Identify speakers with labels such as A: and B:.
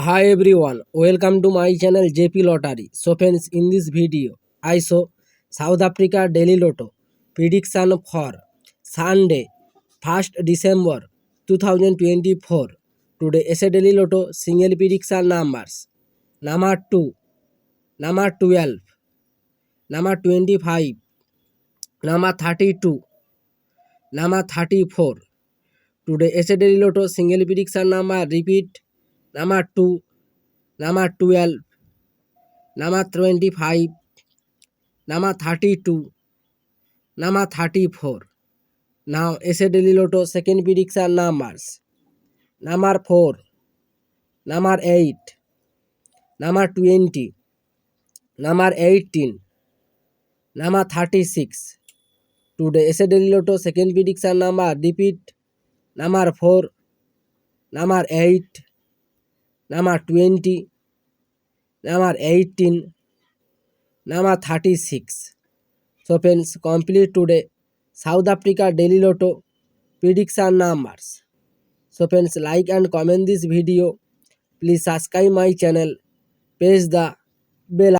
A: Hi everyone, welcome to my channel JP Lottery. So friends, in this video, I show South Africa Daily Lotto prediction for Sunday, 1st December 2024. Today, SA Daily Lotto single prediction numbers: number 2, number 12, number 25, number 32, number 34. Today, SA Daily Lotto single prediction number repeat: number 2, number 12, number 25, number 32, number 34. Now SA Daily Lotto second prediction numbers: number 4, number 8, number 20, number 18, number 36. Today SA Daily Lotto second prediction number repeat: number 4, number 8, number 20, number 18, number 36. So friends, complete today South Africa Daily Lotto prediction numbers. So friends, like and comment this video. Please subscribe my channel. Press the bell